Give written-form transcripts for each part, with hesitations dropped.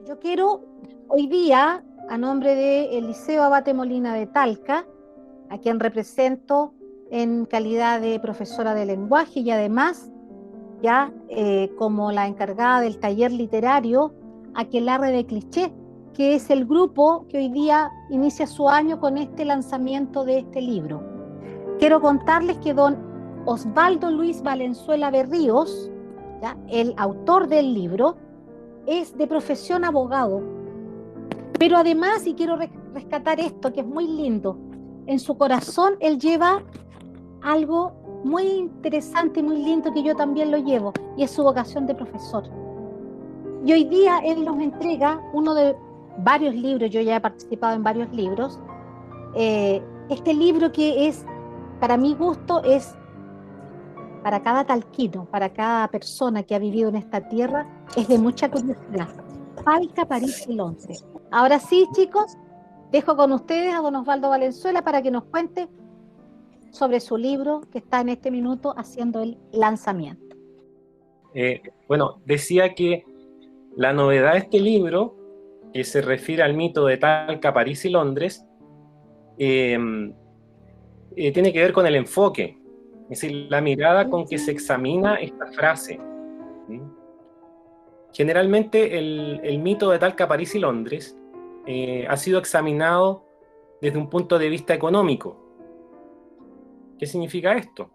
Yo quiero hoy día, a nombre del Liceo Abate Molina de Talca, a quien represento en calidad de profesora de lenguaje y además ya como la encargada del taller literario Aquelarre de Cliché, que es el grupo que hoy día inicia su año con este lanzamiento de este libro. Quiero contarles que don Osvaldo Luis Valenzuela Berríos, ¿ya?, el autor del libro, es de profesión abogado, pero además, y quiero rescatar esto que es muy lindo, en su corazón él lleva algo muy interesante y muy lindo que yo también lo llevo, y es su vocación de profesor. Y hoy día él nos entrega uno de varios libros, yo ya he participado en varios libros, este libro que es, para mi gusto, es para cada talquino, para cada persona que ha vivido en esta tierra, es de mucha curiosidad. Talca, París y Londres. Ahora sí, chicos, dejo con ustedes a don Osvaldo Valenzuela para que nos cuente sobre su libro que está en este minuto haciendo el lanzamiento. Bueno, decía que la novedad de este libro, que se refiere al mito de Talca, París y Londres, tiene que ver con el enfoque, es decir, la mirada con que se examina esta frase. ¿Sí? Generalmente el mito de Talca, París y Londres ha sido examinado desde un punto de vista económico. ¿Qué significa esto?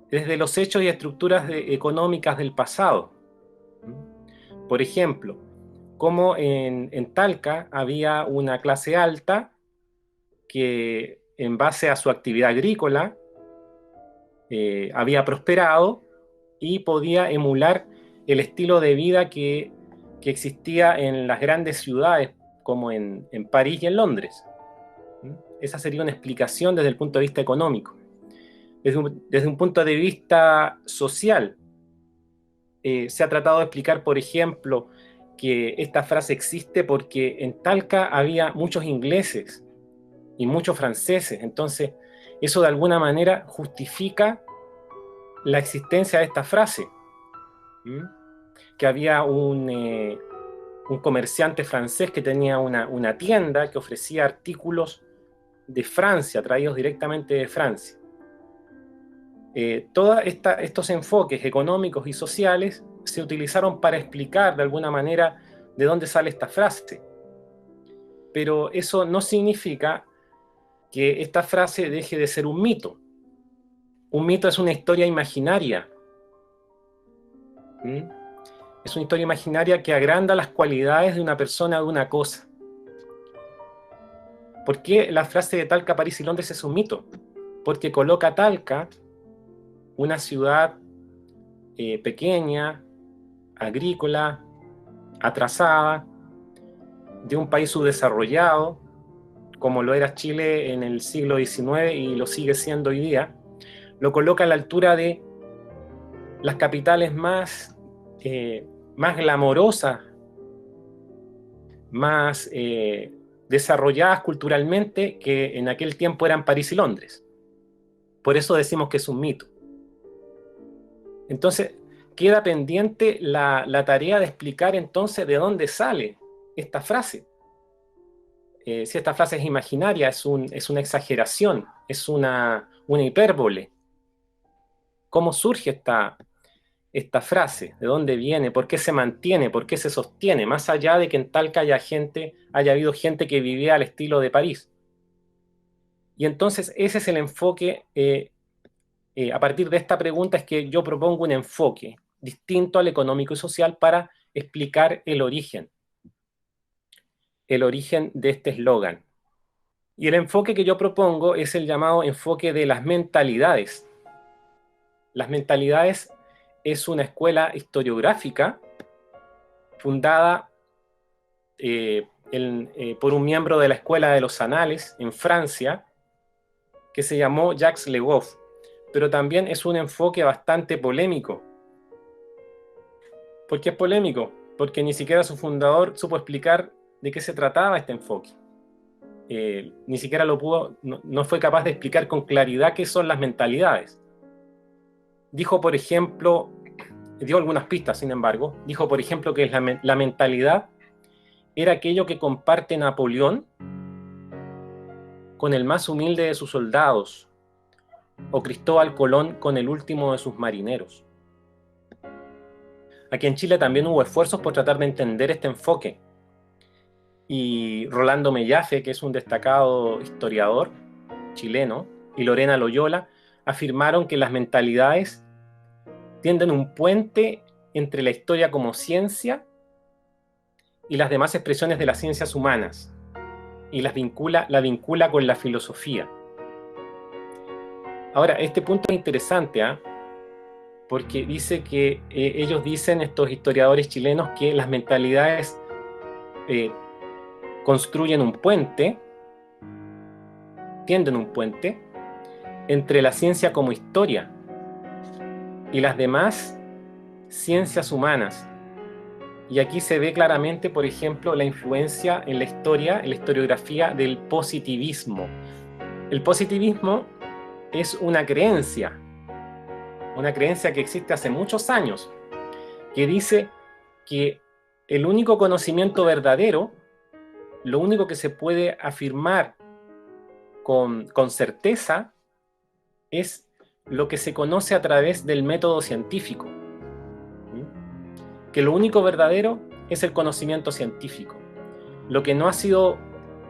Desde los hechos y estructuras económicas del pasado. Por ejemplo, como en Talca había una clase alta que en base a su actividad agrícola había prosperado y podía emular el estilo de vida que existía en las grandes ciudades como en París y en Londres. Esa sería una explicación desde el punto de vista económico. Desde un punto de vista social, se ha tratado de explicar, por ejemplo, que esta frase existe porque en Talca había muchos ingleses y muchos franceses, entonces eso de alguna manera justifica la existencia de esta frase. Que había un comerciante francés que tenía una tienda que ofrecía artículos de Francia, traídos directamente de Francia. Todos estos enfoques económicos y sociales se utilizaron para explicar de alguna manera de dónde sale esta frase. Pero eso no significa que esta frase deje de ser un mito. Un mito es una historia imaginaria. Es una historia imaginaria que agranda las cualidades de una persona o de una cosa. ¿Por qué la frase de Talca, París y Londres es un mito? Porque coloca a Talca, una ciudad pequeña, agrícola, atrasada, de un país subdesarrollado, como lo era Chile en el siglo XIX y lo sigue siendo hoy día, lo coloca a la altura de las capitales más glamorosas, más desarrolladas culturalmente, que en aquel tiempo eran París y Londres. Por eso decimos que es un mito. Entonces, queda pendiente la tarea de explicar entonces de dónde sale esta frase. Si esta frase es imaginaria, es una exageración, es una hipérbole. ¿Cómo surge esta frase? ¿De dónde viene? ¿Por qué se mantiene? ¿Por qué se sostiene? Más allá de que en Talca haya habido gente que vivía al estilo de París. Y entonces ese es el enfoque. A partir de esta pregunta es que yo propongo un enfoque distinto al económico y social para explicar el origen de este eslogan. Y el enfoque que yo propongo es el llamado enfoque de las mentalidades. Las mentalidades es una escuela historiográfica fundada por un miembro de la Escuela de los Anales en Francia, que se llamó Jacques Le Goff, pero también es un enfoque bastante polémico. ¿Por qué es polémico? Porque ni siquiera su fundador supo explicar de qué se trataba este enfoque. ni siquiera no fue capaz de explicar con claridad qué son las mentalidades. Dijo, por ejemplo, dio algunas pistas, sin embargo, dijo, por ejemplo, que la mentalidad era aquello que comparte Napoleón con el más humilde de sus soldados, o Cristóbal Colón con el último de sus marineros. Aquí en Chile también hubo esfuerzos por tratar de entender este enfoque. Y Rolando Mellafe, que es un destacado historiador chileno, y Lorena Loyola, afirmaron que las mentalidades tienden un puente entre la historia como ciencia y las demás expresiones de las ciencias humanas, y la vincula con la filosofía. Ahora, este punto es interesante, porque dice que ellos dicen, estos historiadores chilenos, que las mentalidades construyen un puente, tienden un puente entre la ciencia como historia y las demás ciencias humanas. Y aquí se ve claramente, por ejemplo, la influencia en la historia, en la historiografía del positivismo. El positivismo es una creencia que existe hace muchos años, que dice que el único conocimiento verdadero, lo único que se puede afirmar con certeza, es lo que se conoce a través del método científico. Que lo único verdadero es el conocimiento científico. Lo que no ha sido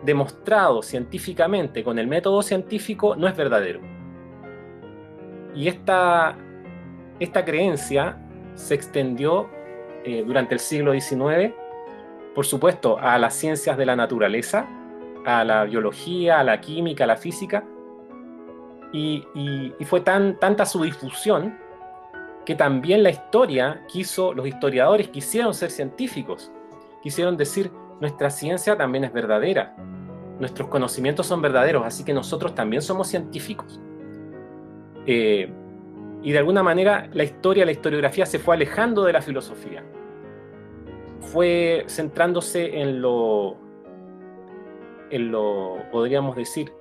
demostrado científicamente con el método científico no es verdadero. Y esta creencia se extendió durante el siglo XIX, por supuesto, a las ciencias de la naturaleza, a la biología, a la química, a la física, y fue tanta su difusión que también la historia los historiadores quisieron ser científicos, quisieron decir, nuestra ciencia también es verdadera, nuestros conocimientos son verdaderos, así que nosotros también somos científicos. Y de alguna manera la historiografía se fue alejando de la filosofía, fue centrándose en lo podríamos decir,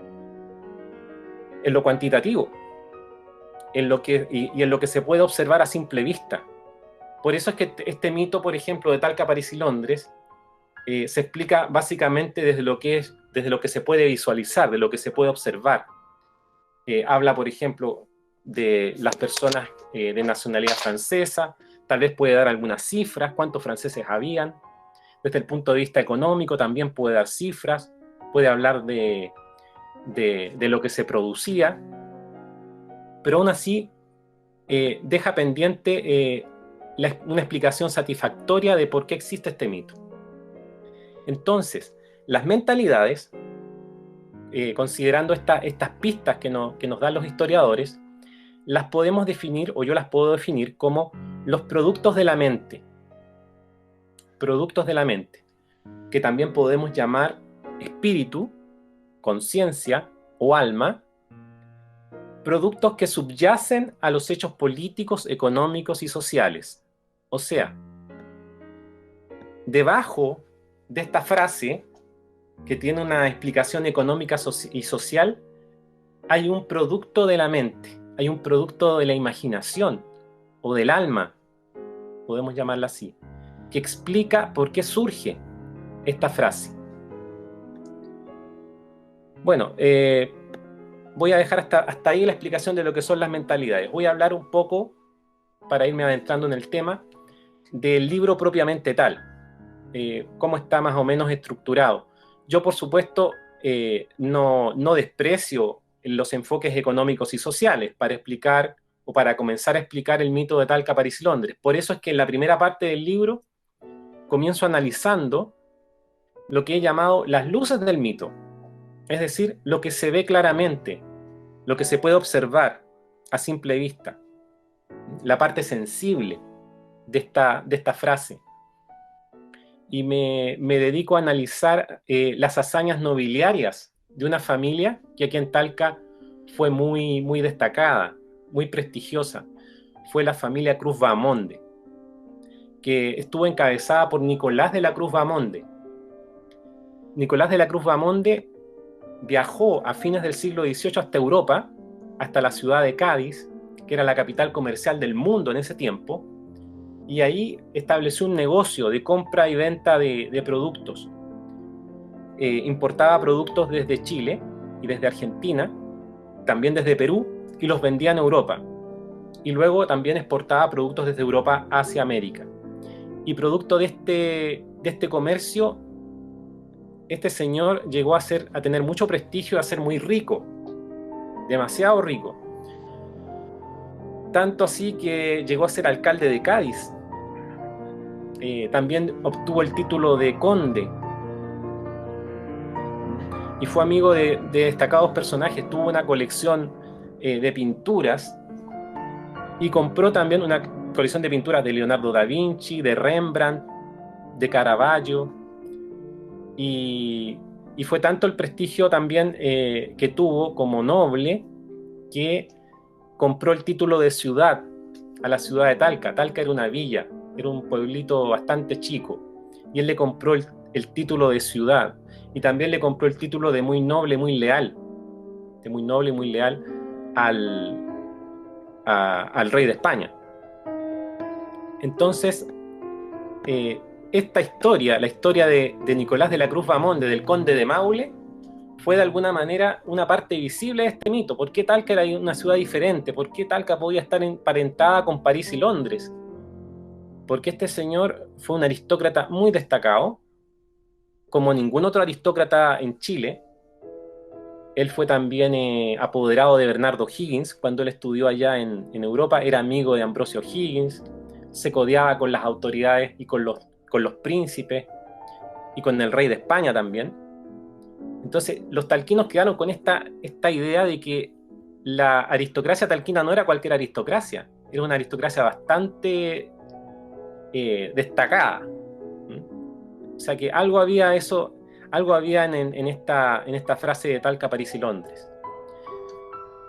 en lo cuantitativo, en lo que se puede observar a simple vista. Por eso es que este mito, por ejemplo, de Talca, París y Londres, se explica básicamente desde lo que se puede visualizar, de lo que se puede observar. Habla, por ejemplo, de las personas de nacionalidad francesa, tal vez puede dar algunas cifras, cuántos franceses habían. Desde el punto de vista económico también puede dar cifras, puede hablar de lo que se producía, pero aún así deja pendiente una explicación satisfactoria de por qué existe este mito. Entonces, las mentalidades, considerando estas pistas que nos dan los historiadores, las podemos definir, o yo las puedo definir, como los productos de la mente. Productos de la mente, que también podemos llamar espíritu, conciencia o alma, productos que subyacen a los hechos políticos, económicos y sociales. O sea, debajo de esta frase, que tiene una explicación económica y social, hay un producto de la mente, hay un producto de la imaginación o del alma, podemos llamarla así, que explica por qué surge esta frase. Bueno, voy a dejar hasta ahí la explicación de lo que son las mentalidades. Voy a hablar un poco, para irme adentrando en el tema, del libro propiamente tal, cómo está más o menos estructurado. Yo, por supuesto, no desprecio los enfoques económicos y sociales para explicar o para comenzar a explicar el mito de Talca, París y Londres. Por eso es que en la primera parte del libro comienzo analizando lo que he llamado las luces del mito, es decir, lo que se ve claramente, lo que se puede observar a simple vista, la parte sensible de esta frase. Y me dedico a analizar las hazañas nobiliarias de una familia que aquí en Talca fue muy, muy destacada, muy prestigiosa. Fue la familia Cruz Bahamonde, que estuvo encabezada por Nicolás de la Cruz Bahamonde. Nicolás de la Cruz Bahamonde viajó a fines del siglo XVIII hasta Europa, hasta la ciudad de Cádiz, que era la capital comercial del mundo en ese tiempo, y ahí estableció un negocio de compra y venta de productos. Importaba productos desde Chile y desde Argentina, también desde Perú, y los vendía en Europa. Y luego también exportaba productos desde Europa hacia América. Y producto de este comercio, este señor llegó a tener mucho prestigio, a ser muy rico, demasiado rico. Tanto así que llegó a ser alcalde de Cádiz. También obtuvo el título de conde. Y fue amigo de destacados personajes. Tuvo una colección de pinturas. Y compró también una colección de pinturas de Leonardo da Vinci, de Rembrandt, de Caravaggio. Y fue tanto el prestigio también que tuvo como noble, que compró el título de ciudad a la ciudad de Talca. Talca era una villa, era un pueblito bastante chico, y él le compró el título de ciudad, y también le compró el título de muy noble, muy leal, de muy noble y muy leal al rey de España. Entonces, esta historia, la historia de Nicolás de la Cruz Bamonde, del conde de Maule, fue de alguna manera una parte visible de este mito. ¿Por qué Talca era una ciudad diferente? ¿Por qué Talca podía estar emparentada con París y Londres? Porque este señor fue un aristócrata muy destacado, como ningún otro aristócrata en Chile. Él fue también apoderado de Bernardo Higgins cuando él estudió allá en Europa, era amigo de Ambrosio Higgins, se codeaba con las autoridades y con los príncipes y con el rey de España también. Entonces, los talquinos quedaron con esta idea de que la aristocracia talquina no era cualquier aristocracia, era una aristocracia bastante destacada. O sea que algo había en esta frase de Talca, París y Londres.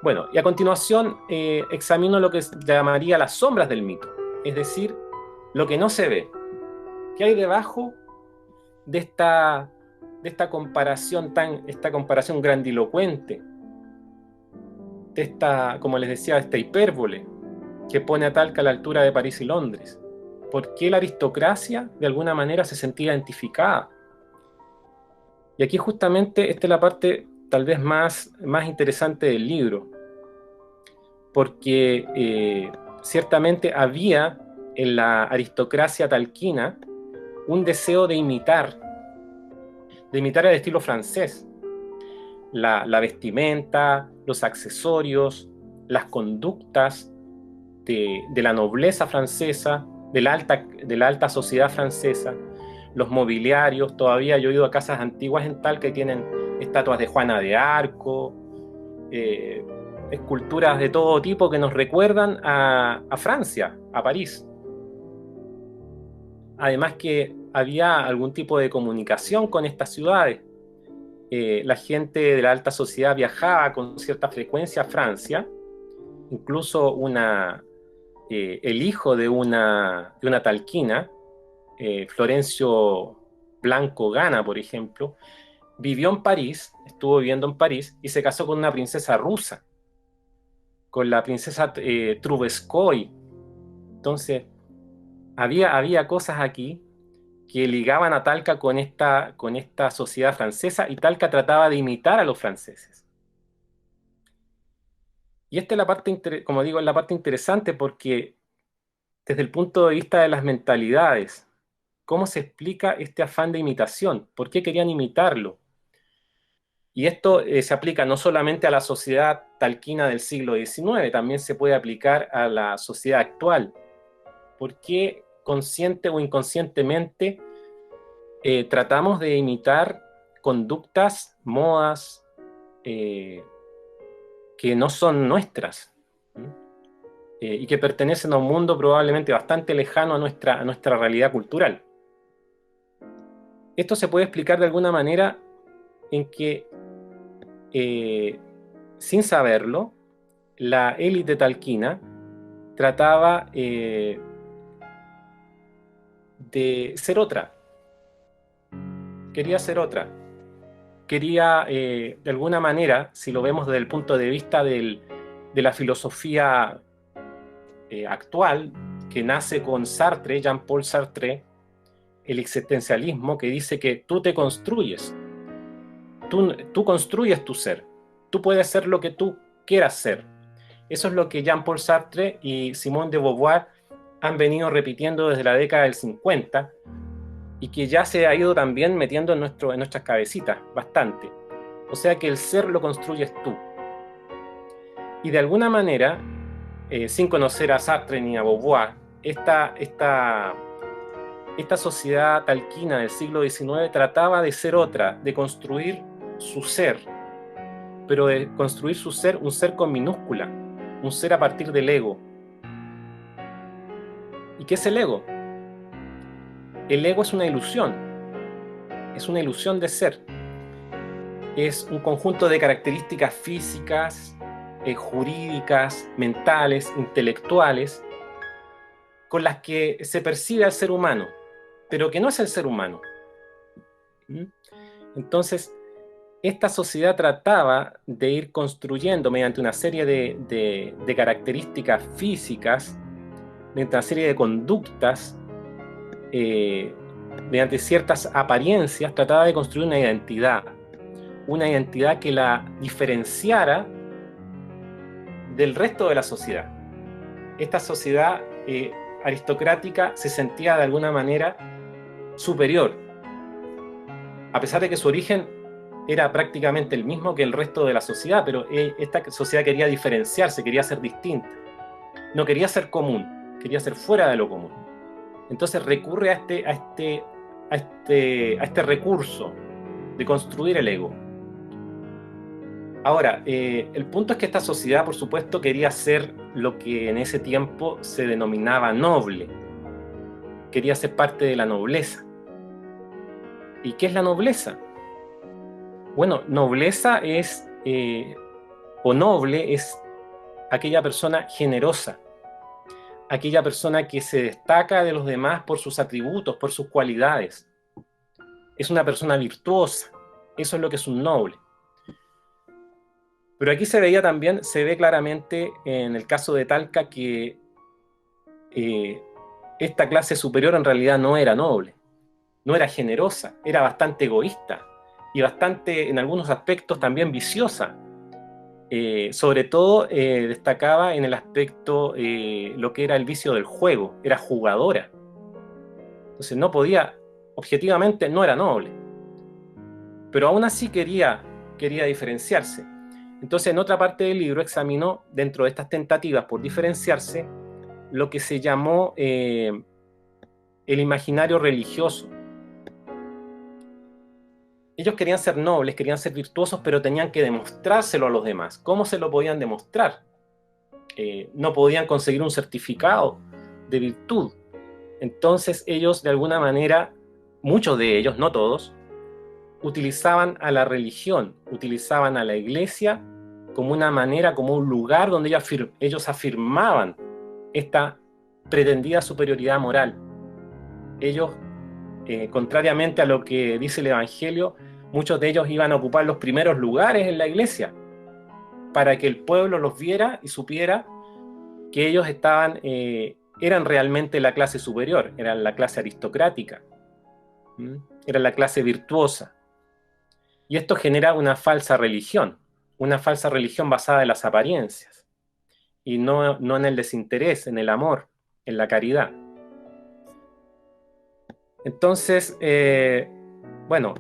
Bueno, y a continuación examino lo que llamaría las sombras del mito, es decir, lo que no se ve. ¿Qué hay debajo de esta comparación grandilocuente, de esta, como les decía, esta hipérbole que pone a Talca a la altura de París y Londres? ¿Por qué la aristocracia de alguna manera se sentía identificada? Y aquí justamente esta es la parte tal vez más interesante del libro, porque ciertamente había en la aristocracia talquina un deseo de imitar el estilo francés, la vestimenta, los accesorios, las conductas de la nobleza francesa, de la alta sociedad francesa, los mobiliarios. Todavía yo he ido a casas antiguas en Talca que tienen estatuas de Juana de Arco, esculturas de todo tipo que nos recuerdan a Francia, a París. Además que había algún tipo de comunicación con estas ciudades. La gente de la alta sociedad viajaba con cierta frecuencia a Francia. Incluso el hijo de una talquina, Florencio Blanco Gana, por ejemplo, estuvo viviendo en París y se casó con una princesa rusa, con la princesa Trubetskoy. Entonces, había cosas aquí que ligaban a Talca con esta sociedad francesa, y Talca trataba de imitar a los franceses. Y esta es la parte, como digo, es la parte interesante, porque desde el punto de vista de las mentalidades, ¿cómo se explica este afán de imitación? ¿Por qué querían imitarlo? Y esto se aplica no solamente a la sociedad talquina del siglo XIX, también se puede aplicar a la sociedad actual. ¿Por qué consciente o inconscientemente tratamos de imitar conductas, modas que no son nuestras? Y que pertenecen a un mundo probablemente bastante lejano a nuestra realidad cultural. Esto se puede explicar de alguna manera en que, sin saberlo, la élite talquina trataba de ser otra, quería ser otra. quería, de alguna manera, si lo vemos desde el punto de vista de la filosofía actual, que nace con Sartre, Jean-Paul Sartre, el existencialismo, que dice que tú te construyes, tú construyes tu ser, tú puedes ser lo que tú quieras ser. Eso es lo que Jean-Paul Sartre y Simone de Beauvoir han venido repitiendo desde la década del 50 y que ya se ha ido también metiendo en nuestras cabecitas bastante. O sea que el ser lo construyes tú. Y de alguna manera, sin conocer a Sartre ni a Beauvoir, esta sociedad talquina del siglo XIX trataba de ser otra, de construir su ser, pero de construir su ser, un ser con minúscula, un ser a partir del ego. ¿Y qué es el ego? El ego es una ilusión de ser. Es un conjunto de características físicas, jurídicas, mentales, intelectuales, con las que se percibe al ser humano, pero que no es el ser humano. Entonces, esta sociedad trataba de ir construyendo mediante una serie de características físicas, mediante una serie de conductas, mediante ciertas apariencias, trataba de construir una identidad que la diferenciara del resto de la sociedad. Esta sociedad aristocrática se sentía de alguna manera superior, a pesar de que su origen era prácticamente el mismo que el resto de la sociedad, pero esta sociedad quería diferenciarse, quería ser distinta, no quería ser común, quería ser fuera de lo común. Entonces recurre a este recurso de construir el ego. Ahora, el punto es que esta sociedad, por supuesto, quería ser lo que en ese tiempo se denominaba noble. Quería ser parte de la nobleza. ¿Y qué es la nobleza? Bueno, nobleza es, o noble es aquella persona generosa, aquella persona que se destaca de los demás por sus atributos, por sus cualidades. Es una persona virtuosa. Eso es lo que es un noble. Pero aquí se ve claramente en el caso de Talca que esta clase superior en realidad no era noble, no era generosa, era bastante egoísta y bastante, en algunos aspectos, también viciosa. Sobre todo destacaba en el aspecto, lo que era el vicio del juego, era jugadora. Entonces objetivamente no era noble, pero aún así quería diferenciarse. Entonces, en otra parte del libro examinó, dentro de estas tentativas por diferenciarse, lo que se llamó el imaginario religioso. Ellos querían ser nobles, querían ser virtuosos, pero tenían que demostrárselo a los demás. ¿Cómo se lo podían demostrar? No podían conseguir un certificado de virtud. Entonces ellos, de alguna manera, muchos de ellos, no todos, utilizaban a la religión, utilizaban a la iglesia como una manera, como un lugar donde ellos afirmaban esta pretendida superioridad moral. Ellos, contrariamente a lo que dice el Evangelio, muchos de ellos iban a ocupar los primeros lugares en la iglesia para que el pueblo los viera y supiera que ellos eran realmente la clase superior, eran la clase aristocrática, eran la clase virtuosa. Y esto genera una falsa religión basada en las apariencias, y no en el desinterés, en el amor, en la caridad. Entonces, bueno,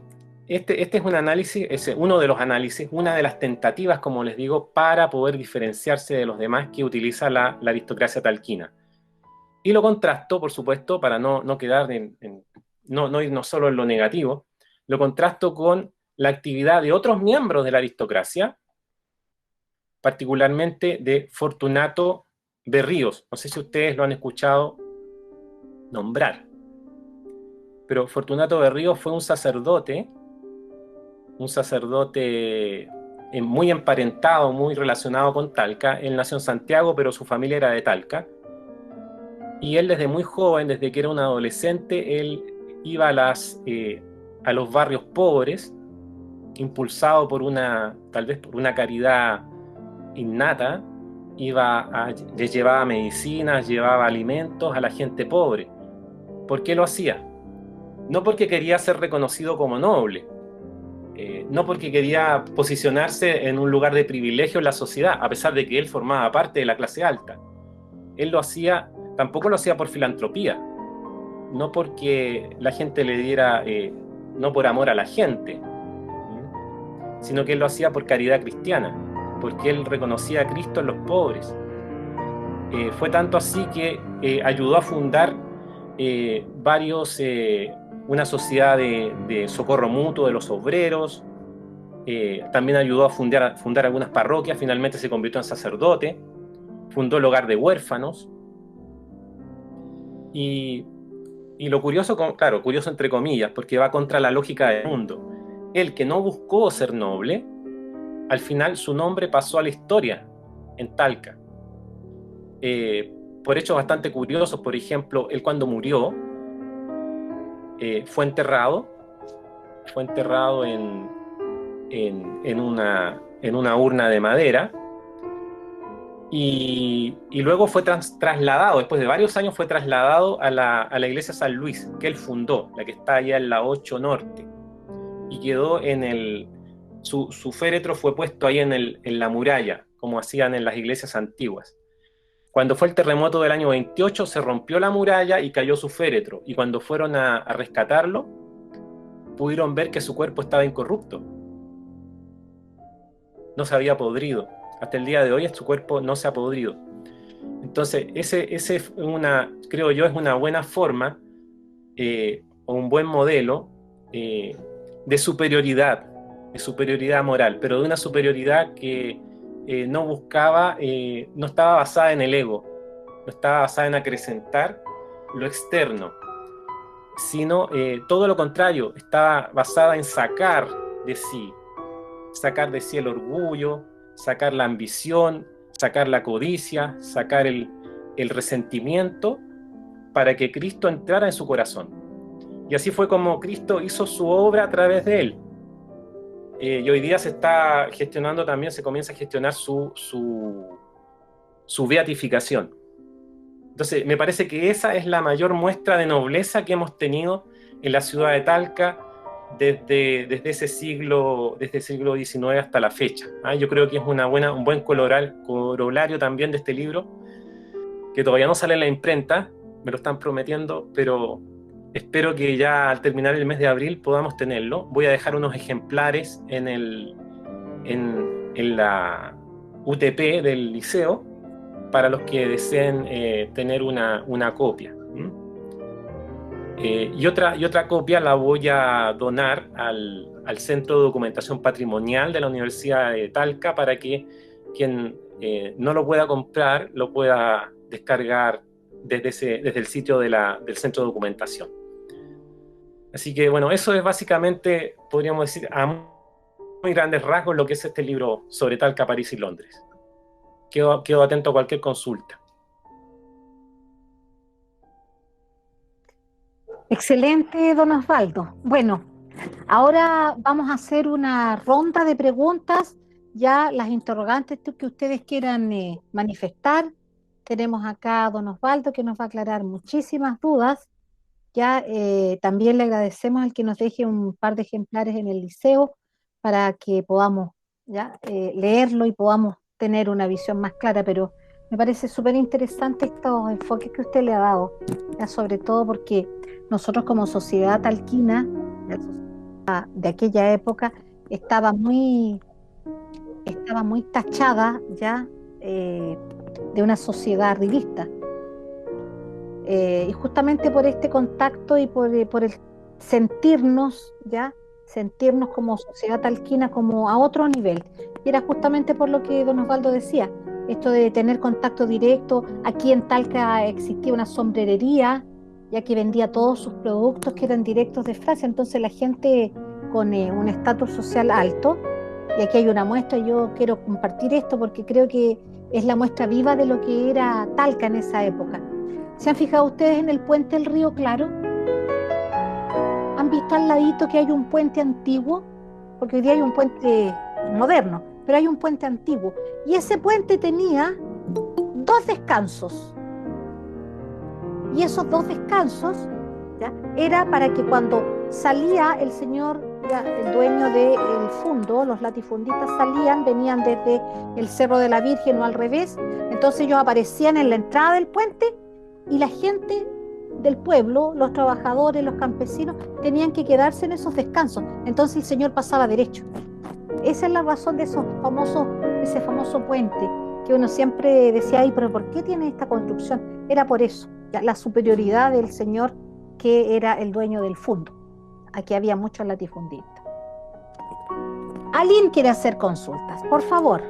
este es un análisis, es uno de los análisis, una de las tentativas, como les digo, para poder diferenciarse de los demás que utiliza la aristocracia talquina. Y lo contrasto, por supuesto, para no quedar no irnos solo en lo negativo, lo contrasto con la actividad de otros miembros de la aristocracia, particularmente de Fortunato Berríos. No sé si ustedes lo han escuchado nombrar, pero Fortunato Berríos fue un sacerdote muy emparentado, muy relacionado con Talca. Él nació en Santiago, pero su familia era de Talca. Y él desde muy joven, desde que era un adolescente, él iba a los barrios pobres impulsado por tal vez por una caridad innata, les llevaba medicinas, llevaba alimentos a la gente pobre. ¿Por qué lo hacía? No porque quería ser reconocido como noble, no porque quería posicionarse en un lugar de privilegio en la sociedad, a pesar de que él formaba parte de la clase alta. Él tampoco lo hacía por filantropía, no porque la gente le diera, no por amor a la gente, sino que él lo hacía por caridad cristiana, porque él reconocía a Cristo en los pobres. Fue tanto así que ayudó a fundar una sociedad de socorro mutuo de los obreros, también ayudó a fundar algunas parroquias, finalmente se convirtió en sacerdote, fundó el hogar de huérfanos, y lo curioso, claro, curioso entre comillas, porque va contra la lógica del mundo. Él, que no buscó ser noble, al final su nombre pasó a la historia en Talca. Por hechos bastante curiosos, por ejemplo, él cuando murió, fue enterrado en una urna de madera, y luego fue trasladado, después de varios años fue trasladado a la iglesia San Luis, que él fundó, la que está allá en la 8 Norte, y quedó su féretro fue puesto ahí en la muralla, como hacían en las iglesias antiguas. Cuando fue el terremoto del año 28, se rompió la muralla y cayó su féretro, y cuando fueron a rescatarlo, pudieron ver que su cuerpo estaba incorrupto. No se había podrido. Hasta el día de hoy su cuerpo no se ha podrido. Entonces, creo yo, es una buena forma o un buen modelo de superioridad moral, pero de una superioridad que no buscaba, no estaba basada en el ego, no estaba basada en acrecentar lo externo, sino todo lo contrario, estaba basada en sacar de sí el orgullo, sacar la ambición, sacar la codicia, sacar el resentimiento, para que Cristo entrara en su corazón. Y así fue como Cristo hizo su obra a través de él. Y hoy día se está gestionando también, se comienza a gestionar su beatificación. Entonces, me parece que esa es la mayor muestra de nobleza que hemos tenido en la ciudad de Talca desde ese siglo XIX hasta la fecha. Yo creo que es un buen corolario también de este libro, que todavía no sale en la imprenta, me lo están prometiendo, pero espero que ya al terminar el mes de abril podamos tenerlo. Voy a dejar unos ejemplares en la UTP del liceo para los que deseen tener una copia. Y otra copia la voy a donar al Centro de Documentación Patrimonial de la Universidad de Talca, para que quien no lo pueda comprar lo pueda descargar desde el sitio del Centro de Documentación. Así que bueno, eso es básicamente, podríamos decir, a muy grandes rasgos lo que es este libro sobre Talca, París y Londres. Quedo atento a cualquier consulta. Excelente, don Osvaldo. Bueno, ahora vamos a hacer una ronda de preguntas, ya las interrogantes que ustedes quieran manifestar. Tenemos acá a don Osvaldo, que nos va a aclarar muchísimas dudas. Ya también le agradecemos al que nos deje un par de ejemplares en el liceo para que podamos ya leerlo y podamos tener una visión más clara, pero me parece súper interesante estos enfoques que usted le ha dado, ya sobre todo porque nosotros como sociedad talquina, la sociedad de aquella época, estaba muy tachada ya de una sociedad arribista. Y justamente por este contacto y por el sentirnos como sociedad talquina como a otro nivel. Y era justamente por lo que don Osvaldo decía, esto de tener contacto directo. Aquí en Talca existía una sombrerería, ya que vendía todos sus productos que eran directos de Francia, entonces la gente con un estatus social alto, y aquí hay una muestra, yo quiero compartir esto porque creo que es la muestra viva de lo que era Talca en esa época. ¿Se han fijado ustedes en el puente del Río Claro? ¿Han visto al ladito que hay un puente antiguo? porque hoy día hay un puente moderno, pero hay un puente antiguo. Y ese puente tenía 2 descansos. Y esos 2 descansos, ¿ya?, era para que cuando salía el señor, ya, el dueño del fundo, los latifundistas venían desde el Cerro de la Virgen o al revés, entonces ellos aparecían en la entrada del puente y la gente del pueblo, los trabajadores, los campesinos, tenían que quedarse en esos descansos. Entonces el señor pasaba derecho. Esa es la razón de ese famoso puente, que uno siempre decía, ay, pero ¿por qué tiene esta construcción? Era por eso, ya, la superioridad del señor que era el dueño del fundo. Aquí había muchos latifundistas. Alguien quiere hacer consultas, por favor.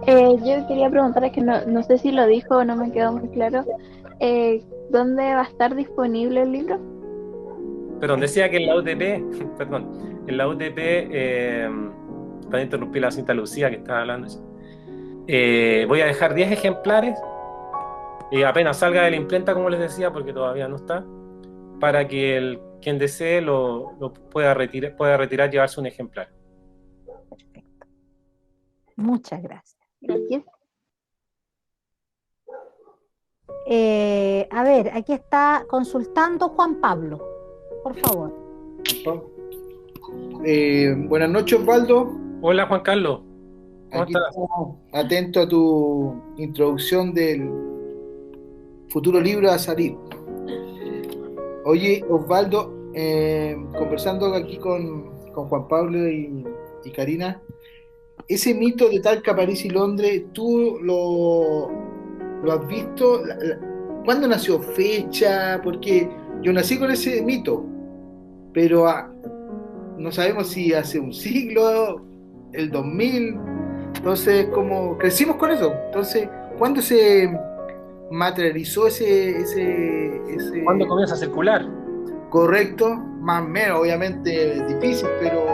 Yo quería preguntar, es que no sé si lo dijo o no me quedó muy claro, ¿dónde va a estar disponible el libro? Perdón, decía que en la UTP, perdón, en la UTP, para interrumpir la cinta Lucía que estaba hablando, voy a dejar 10 ejemplares, apenas salga de la imprenta, como les decía, porque todavía no está, para que quien desee lo pueda retirar, llevarse un ejemplar. Perfecto. Muchas gracias. Gracias. A ver, aquí está consultando Juan Pablo, por favor. Buenas noches, Osvaldo. Hola, Juan Carlos. ¿Cómo Aquí estás? estamos atentos a tu introducción del futuro libro a salir. Oye, Osvaldo, conversando aquí con Juan Pablo y Karina, ese mito de Talca, París y Londres, ¿tú lo has visto? ¿Cuándo nació? ¿Fecha? Porque yo nací con ese mito, pero no sabemos si hace un siglo, el 2000, entonces como crecimos con eso. Entonces, ¿cuándo se materializó ese ¿Cuándo comienza a circular? correcto? Más o menos, obviamente es difícil, pero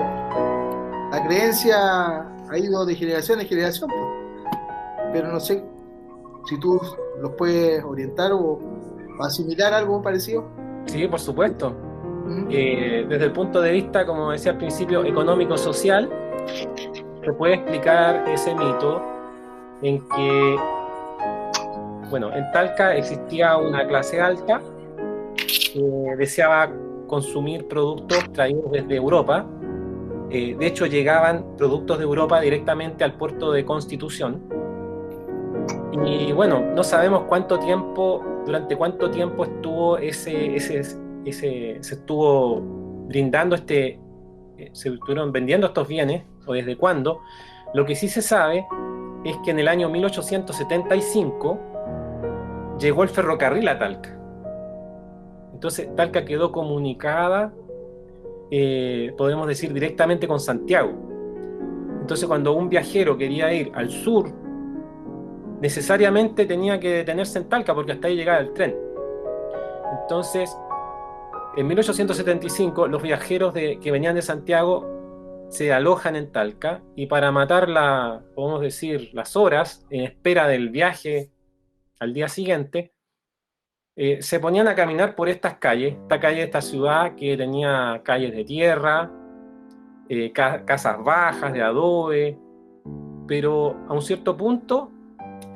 la creencia ha ido de generación en generación, pues. Pero no sé si tú los puedes orientar o asimilar algo parecido. Sí, por supuesto. ¿Mm? Desde el punto de vista, como decía al principio, económico-social, se puede explicar ese mito en que, bueno, en Talca existía una clase alta que deseaba consumir productos traídos desde Europa. De hecho, llegaban productos de Europa directamente al puerto de Constitución. Y bueno, no sabemos durante cuánto tiempo estuvo se estuvo brindando se estuvieron vendiendo estos bienes, o desde cuándo. Lo que sí se sabe es que en el año 1875 llegó el ferrocarril a Talca. Entonces Talca quedó comunicada, podemos decir, directamente con Santiago. Entonces cuando un viajero quería ir al sur, necesariamente tenía que detenerse en Talca porque hasta ahí llegaba el tren. Entonces, en 1875, los viajeros que venían de Santiago se alojan en Talca y para matar podemos decir, las horas en espera del viaje al día siguiente, se ponían a caminar por esta calle de esta ciudad que tenía calles de tierra, casas bajas de adobe, pero a un cierto punto,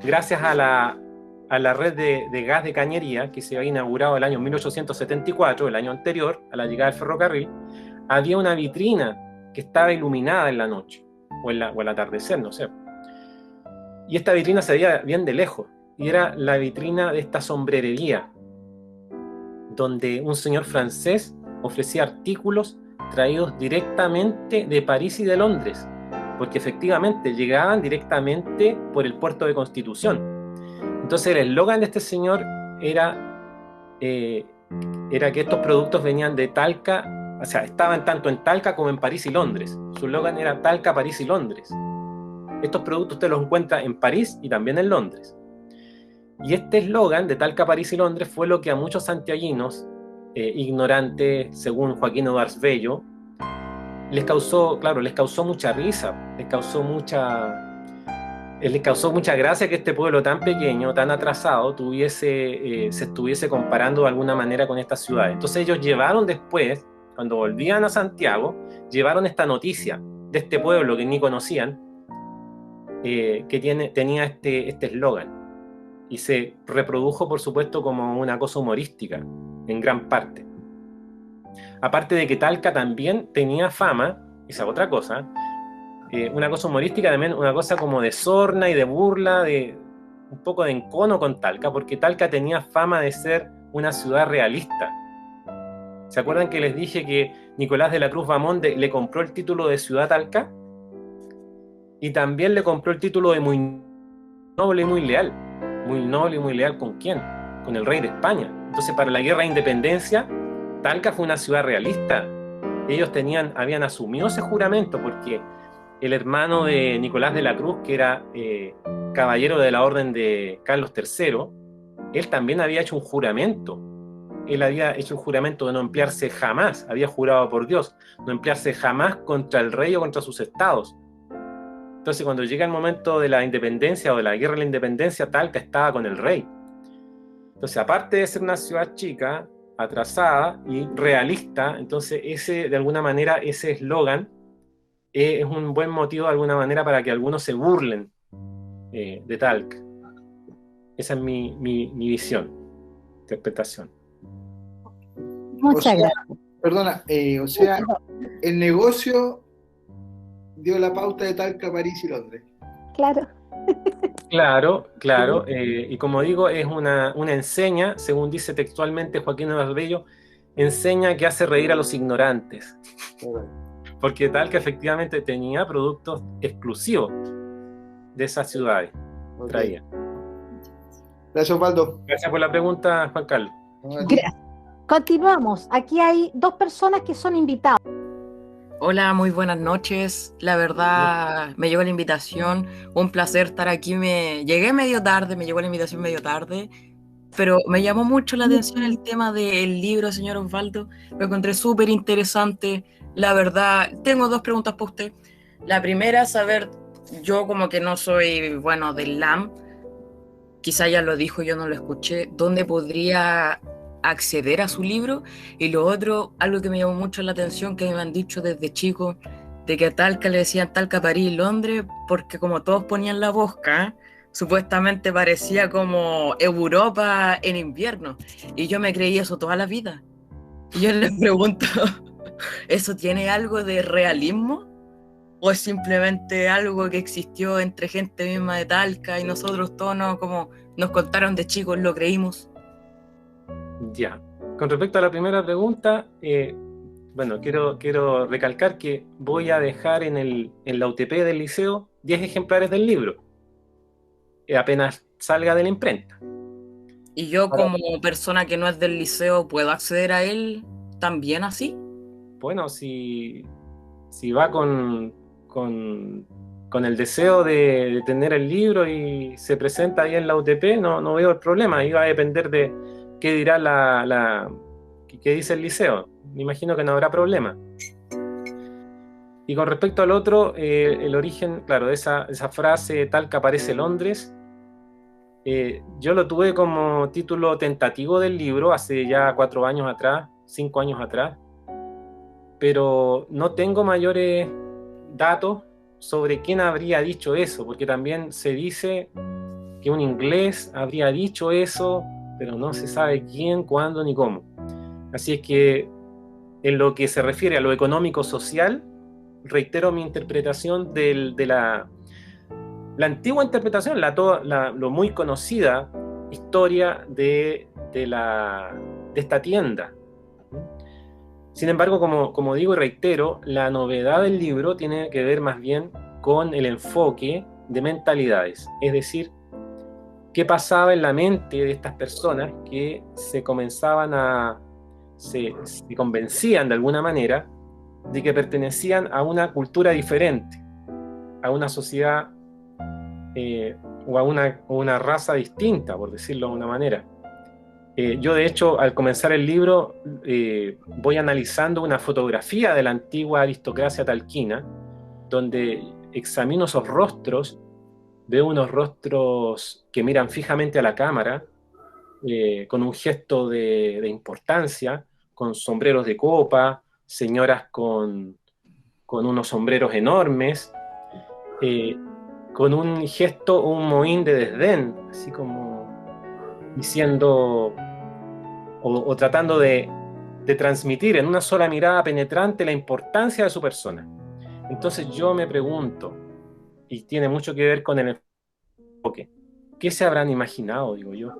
gracias a la red de gas de cañería que se había inaugurado el año 1874, el año anterior a la llegada del ferrocarril, había una vitrina que estaba iluminada en la noche, o al atardecer, no sé. Y esta vitrina se veía bien de lejos, y era la vitrina de esta sombrerería, donde un señor francés ofrecía artículos traídos directamente de París y de Londres, porque efectivamente llegaban directamente por el puerto de Constitución. Entonces el eslogan de este señor era que estos productos venían de Talca, o sea, estaban tanto en Talca como en París y Londres. Su eslogan era Talca, París y Londres. Estos productos usted los encuentra en París y también en Londres. Y este eslogan de Talca, París y Londres fue lo que a muchos santiaguinos, ignorantes, según Joaquín Odarz Bello, les causó mucha risa, les causó mucha gracia que este pueblo tan pequeño, tan atrasado, se estuviese comparando de alguna manera con esta ciudad. Entonces ellos llevaron después cuando volvían a Santiago, llevaron esta noticia de este pueblo que ni conocían, que tenía este eslogan. Y se reprodujo, por supuesto, como una cosa humorística, en gran parte. Aparte de que Talca también tenía fama, esa otra cosa, una cosa humorística también, una cosa como de sorna y de burla, de un poco de encono con Talca, porque Talca tenía fama de ser una ciudad realista. ¿Se acuerdan que les dije que Nicolás de la Cruz Bamonde le compró el título de ciudad a Talca? Y también le compró el título de muy noble y muy leal. Muy noble y muy leal, ¿con quién? Con el rey de España. Entonces, para la guerra de independencia, Talca fue una ciudad realista. Ellos habían asumido ese juramento porque el hermano de Nicolás de la Cruz, que era caballero de la orden de Carlos III, él también había hecho un juramento. Él había hecho un juramento de no emplearse jamás, había jurado por Dios, no emplearse jamás contra el rey o contra sus estados. Entonces, cuando llega el momento de la independencia o de la guerra de la independencia, Talca estaba con el rey. Entonces, aparte de ser una ciudad chica, atrasada y realista, entonces de alguna manera, ese eslogan es un buen motivo de alguna manera para que algunos se burlen de Talca. Esa es mi visión, interpretación. Muchas gracias. Perdona, o sea, el negocio dio la pauta de Talca, París y Londres. Claro. Claro, y como digo, es una enseña, según dice textualmente Joaquín Nuevas Bello, enseña que hace reír a los ignorantes. Porque Talca efectivamente tenía productos exclusivos de esas ciudades. Okay. Traía. Gracias, Osvaldo. Gracias por la pregunta, Juan Carlos. Gracias. Continuamos. Aquí hay dos personas que son invitados. Hola, muy buenas noches. La verdad, me llegó la invitación. Un placer estar aquí. Llegué medio tarde, me llegó la invitación medio tarde, pero me llamó mucho la atención el tema del libro, señor Osvaldo. Lo encontré súper interesante. La verdad, tengo dos preguntas para usted. La primera, saber, yo como que no soy, bueno, del LAM, quizá ya lo dijo, yo no lo escuché, ¿dónde podría acceder a su libro? Y lo otro, algo que me llamó mucho la atención, que me han dicho desde chico, de que a Talca le decían Talca, París y Londres, porque como todos ponían la bosca, supuestamente parecía como Europa en invierno, y yo me creí eso toda la vida. Y yo les pregunto, ¿eso tiene algo de realismo? ¿O es simplemente algo que existió entre gente misma de Talca y nosotros todos como nos contaron de chicos lo creímos? Ya. Con respecto a la primera pregunta, bueno, quiero recalcar que voy a dejar en la UTP del liceo 10 ejemplares del libro, apenas salga de la imprenta. ¿Y yo como persona que no es del liceo puedo acceder a él también así? Bueno, si va con el deseo de tener el libro y se presenta ahí en la UTP, no veo el problema. Ahí va a depender de qué dirá qué dice el liceo. Me imagino que no habrá problema. Y con respecto al otro, el origen, claro, de esa frase, Talca parece Londres, yo lo tuve como título tentativo del libro hace ya 4 años atrás, 5 años atrás, pero no tengo mayores datos sobre quién habría dicho eso, porque también se dice que un inglés habría dicho eso, pero no se sabe quién, cuándo ni cómo. Así es que en lo que se refiere a lo económico-social, reitero mi interpretación de la antigua interpretación, lo muy conocida historia de esta tienda. Sin embargo, como digo y reitero, la novedad del libro tiene que ver más bien con el enfoque de mentalidades, es decir, qué pasaba en la mente de estas personas que se convencían de alguna manera de que pertenecían a una cultura diferente, a una sociedad o a una raza distinta, por decirlo de una manera. Yo, de hecho, al comenzar el libro, voy analizando una fotografía de la antigua aristocracia talquina, donde examino esos rostros, veo unos rostros que miran fijamente a la cámara, con un gesto de importancia, con sombreros de copa, señoras con unos sombreros enormes, con un gesto o un mohín de desdén, así como diciendo o tratando de transmitir en una sola mirada penetrante la importancia de su persona. Entonces yo me pregunto, y tiene mucho que ver con el enfoque, ¿qué se habrán imaginado, digo yo?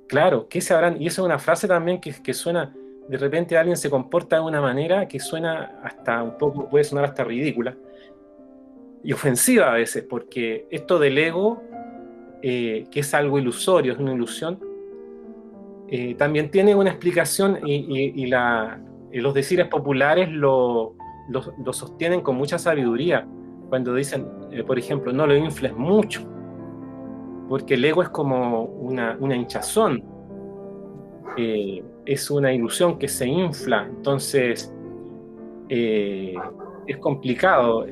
Claro, ¿qué se habrán? Y eso es una frase también que suena, de repente alguien se comporta de una manera que suena hasta un poco, puede sonar hasta ridícula y ofensiva a veces, porque esto del ego, que es algo ilusorio, es una ilusión, también tiene una explicación y los decires populares lo sostienen con mucha sabiduría cuando dicen, por ejemplo, no lo infles mucho, porque el ego es como una hinchazón, es una ilusión que se infla, entonces es complicado.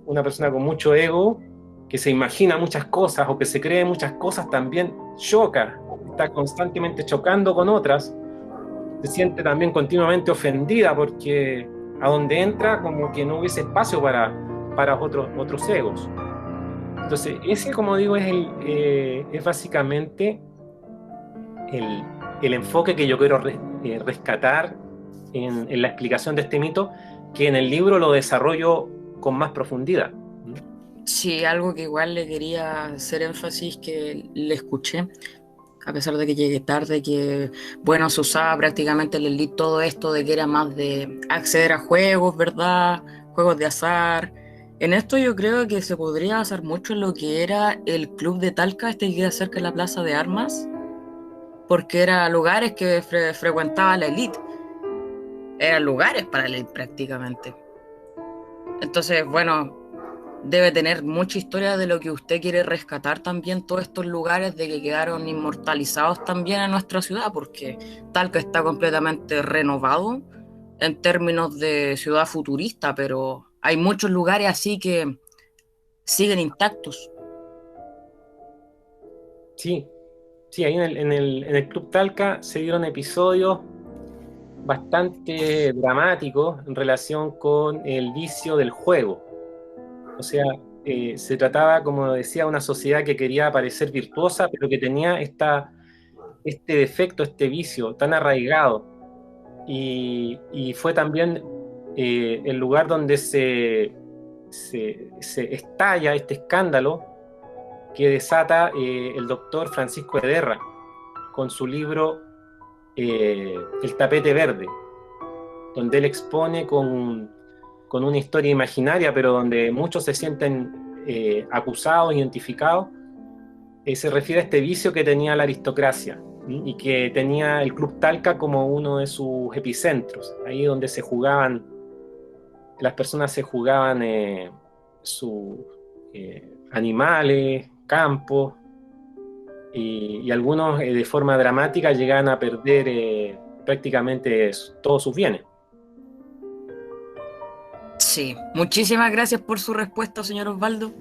Una persona con mucho ego que se imagina muchas cosas o que se cree muchas cosas también choca, está constantemente chocando con otras, se siente también continuamente ofendida porque a donde entra como que no hubiese espacio para otros egos. Entonces ese, como digo, es básicamente el enfoque que yo quiero rescatar en la explicación de este mito, que en el libro lo desarrollo con más profundidad. Sí, algo que igual le quería hacer énfasis, que le escuché, a pesar de que llegué tarde, que, bueno, se usaba prácticamente el elite todo esto de que era más de acceder a juegos, ¿verdad? Juegos de azar. En esto yo creo que se podría basar mucho en lo que era el club de Talca, este que queda cerca de la Plaza de Armas, porque eran lugares que frecuentaba la elite. Eran lugares para la elite prácticamente. Entonces, bueno, debe tener mucha historia de lo que usted quiere rescatar también, todos estos lugares de que quedaron inmortalizados también en nuestra ciudad, porque Talca está completamente renovado en términos de ciudad futurista, pero hay muchos lugares así que siguen intactos. Sí, sí, ahí en el Club Talca se dieron episodios bastante dramáticos en relación con el vicio del juego. O sea, se trataba, como decía, una sociedad que quería parecer virtuosa, pero que tenía este defecto, este vicio tan arraigado. Y fue también el lugar donde se estalla este escándalo que desata el doctor Francisco Ederra con su libro El tapete verde, donde él expone con una historia imaginaria, pero donde muchos se sienten acusados, identificados, se refiere a este vicio que tenía la aristocracia, ¿sí? Y que tenía el Club Talca como uno de sus epicentros, ahí donde las personas se jugaban sus animales, campos, y algunos de forma dramática llegaban a perder prácticamente todos sus bienes. Sí, muchísimas gracias por su respuesta, señor Osvaldo.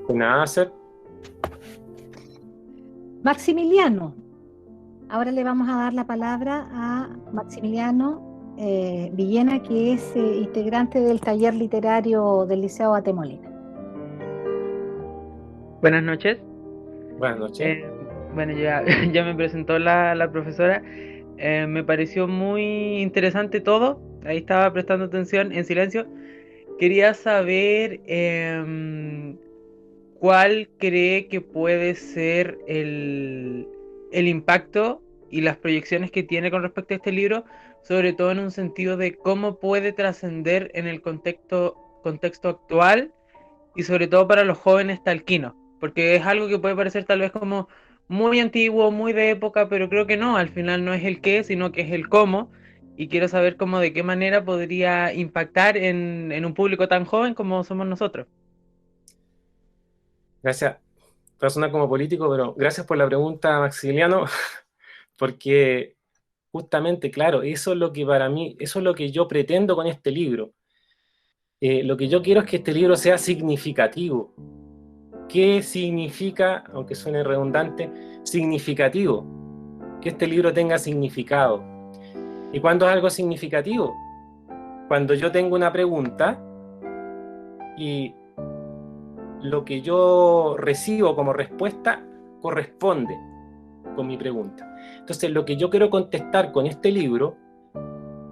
De nada, hacer. Maximiliano, ahora le vamos a dar la palabra a Maximiliano Villena, que es integrante del taller literario del Liceo Batemolina. Buenas noches. Buenas noches. Bueno, ya me presentó la profesora. Me pareció muy interesante todo. Ahí estaba prestando atención en silencio. Quería saber cuál cree que puede ser el impacto y las proyecciones que tiene con respecto a este libro, sobre todo en un sentido de cómo puede trascender en el contexto actual y sobre todo para los jóvenes talquinos, porque es algo que puede parecer tal vez como muy antiguo, muy de época, pero creo que no, al final no es el qué, sino que es el cómo, y quiero saber cómo, de qué manera podría impactar en un público tan joven como somos nosotros. Gracias. Persona como político, pero gracias por la pregunta, Maximiliano, porque justamente, claro, eso es lo que para mí, eso es lo que yo pretendo con este libro. Lo que yo quiero es que este libro sea significativo. ¿Qué significa, aunque suene redundante, significativo? Que este libro tenga significado. ¿Y cuándo es algo significativo? Cuando yo tengo una pregunta y lo que yo recibo como respuesta corresponde con mi pregunta. Entonces, lo que yo quiero contestar con este libro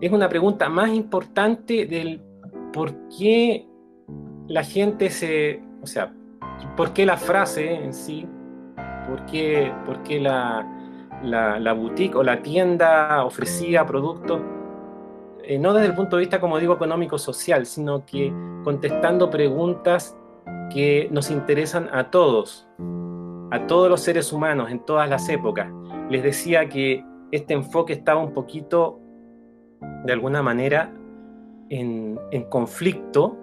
es una pregunta más importante del por qué la gente o sea, por qué la frase en sí, por qué la boutique o la tienda ofrecía productos, no desde el punto de vista, como digo, económico-social, sino que contestando preguntas que nos interesan a todos los seres humanos en todas las épocas. Les decía que este enfoque estaba un poquito, de alguna manera, en conflicto.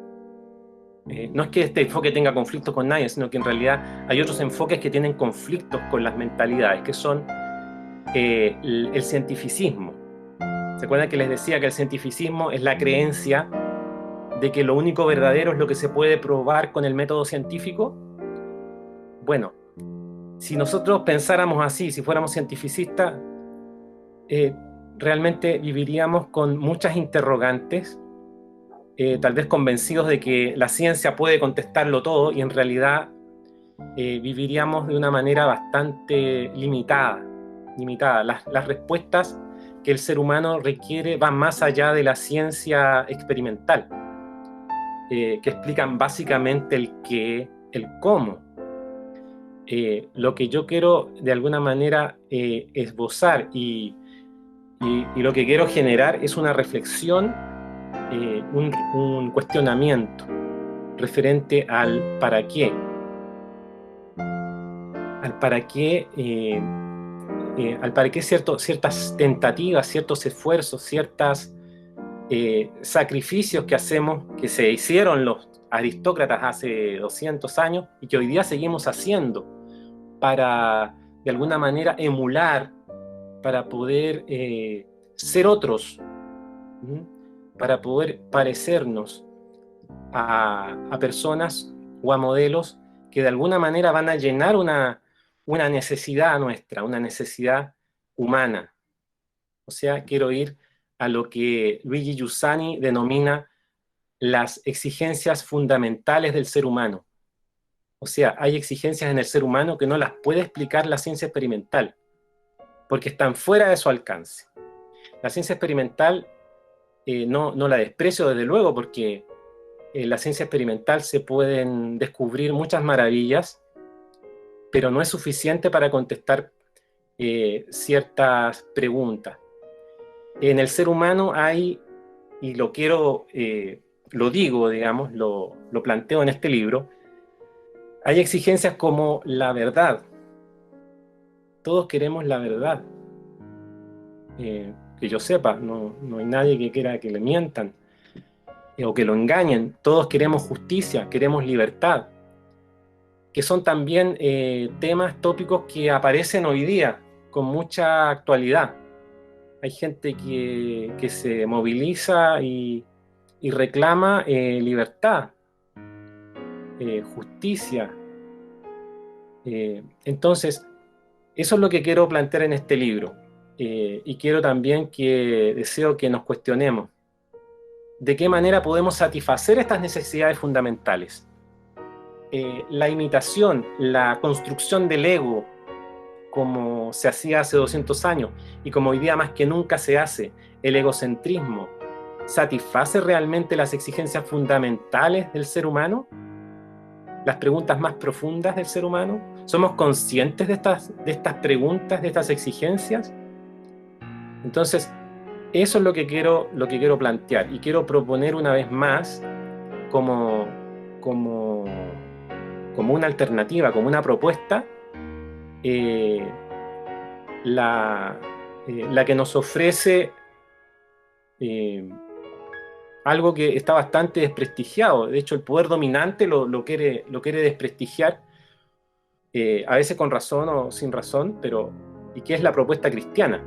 No es que este enfoque tenga conflictos con nadie, sino que en realidad hay otros enfoques que tienen conflictos con las mentalidades, que son el cientificismo. ¿Se acuerdan que les decía que el cientificismo es la creencia de que lo único verdadero es lo que se puede probar con el método científico? Bueno, si nosotros pensáramos así, si fuéramos cientificistas, realmente viviríamos con muchas interrogantes, tal vez convencidos de que la ciencia puede contestarlo todo, y en realidad viviríamos de una manera bastante limitada. Las respuestas que el ser humano requiere van más allá de la ciencia experimental, que explican básicamente el qué, el cómo. Lo que yo quiero de alguna manera esbozar y lo que quiero generar es una reflexión, un cuestionamiento referente al para qué. Al para qué ciertas tentativas, ciertos esfuerzos, ciertos sacrificios que hacemos, que se hicieron los aristócratas hace 200 años y que hoy día seguimos haciendo para, de alguna manera, emular, para poder ser otros, para poder parecernos a personas o a modelos que de alguna manera van a llenar una necesidad nuestra, una necesidad humana. O sea, quiero ir a lo que Luigi Giussani denomina las exigencias fundamentales del ser humano. O sea, hay exigencias en el ser humano que no las puede explicar la ciencia experimental, porque están fuera de su alcance. La ciencia experimental no la desprecio desde luego, porque en la ciencia experimental se pueden descubrir muchas maravillas, pero no es suficiente para contestar ciertas preguntas. En el ser humano hay, y lo digo, digamos, lo planteo en este libro, hay exigencias como la verdad. Todos queremos la verdad. Que yo sepa, no hay nadie que quiera que le mientan o que lo engañen. Todos queremos justicia, queremos libertad, que son también temas tópicos que aparecen hoy día con mucha actualidad. Hay gente que se moviliza y reclama libertad, justicia. Entonces, eso es lo que quiero plantear en este libro. Y quiero también deseo que nos cuestionemos de qué manera podemos satisfacer estas necesidades fundamentales. La imitación, la construcción del ego, como se hacía hace 200 años y como hoy día más que nunca se hace, el egocentrismo, ¿satisface realmente las exigencias fundamentales del ser humano? Las preguntas más profundas del ser humano. ¿Somos conscientes de estas preguntas, de estas exigencias? Entonces, eso es lo que quiero plantear, y quiero proponer una vez más como una alternativa, como una propuesta, la que nos ofrece algo que está bastante desprestigiado. De hecho, el poder dominante lo quiere desprestigiar, a veces con razón o sin razón, ¿y qué es la propuesta cristiana?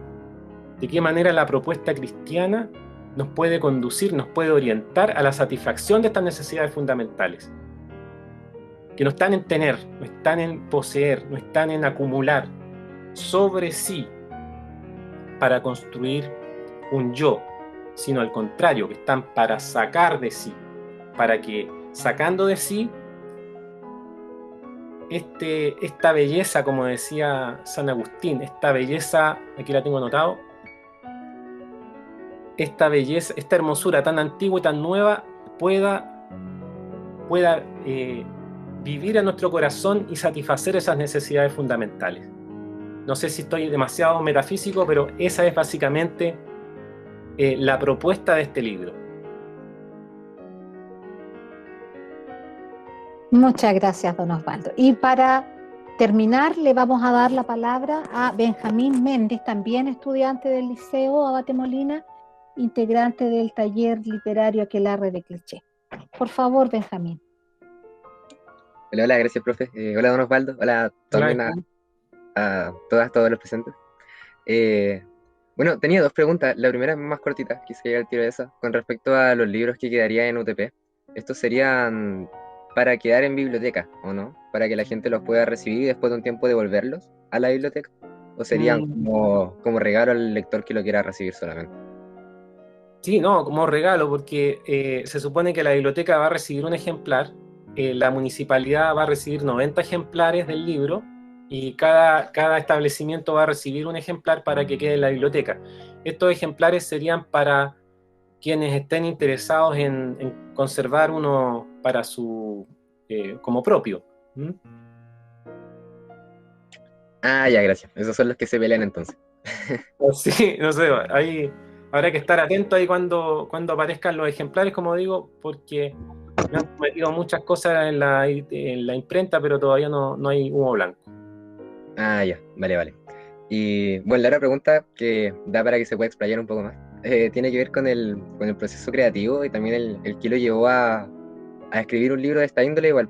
¿De qué manera la propuesta cristiana nos puede conducir, nos puede orientar a la satisfacción de estas necesidades fundamentales? Que no están en tener, no están en poseer, no están en acumular sobre sí para construir un yo, sino al contrario, que están para sacar de sí, para que sacando de sí esta belleza, como decía San Agustín, esta belleza, aquí la tengo anotado, esta belleza, esta hermosura tan antigua y tan nueva pueda vivir en nuestro corazón y satisfacer esas necesidades fundamentales. No sé si estoy demasiado metafísico, pero esa es básicamente la propuesta de este libro. Muchas gracias, don Osvaldo. Y para terminar, le vamos a dar la palabra a Benjamín Méndez, también estudiante del Liceo Abate Molina, integrante del taller literario Aquelarre de Cliché. Por favor, Benjamín. Hola, hola, gracias, profe. Hola, don Osvaldo. Hola también a todos los presentes. Bueno, tenía dos preguntas. La primera es más cortita, quise llegar al tiro de esa, con respecto a los libros que quedaría en UTP. ¿Estos serían para quedar en biblioteca, o no? Para que la gente los pueda recibir y después de un tiempo devolverlos a la biblioteca. ¿O serían como regalo al lector que lo quiera recibir solamente? Sí, no, como regalo, porque se supone que la biblioteca va a recibir un ejemplar, la municipalidad va a recibir 90 ejemplares del libro y cada establecimiento va a recibir un ejemplar para que quede en la biblioteca. Estos ejemplares serían para quienes estén interesados en conservar uno para su como propio. ¿Mm? Ah, ya, gracias. Esos son los que se pelean entonces. Sí, no sé, ahí habrá que estar atento ahí cuando aparezcan los ejemplares, como digo, porque me han prometido muchas cosas en la imprenta, pero todavía no hay humo blanco. Ah, ya, vale. Y bueno, la otra pregunta que da para que se pueda explayar un poco más, tiene que ver con el proceso creativo y también el que lo llevó a escribir un libro de esta índole, igual,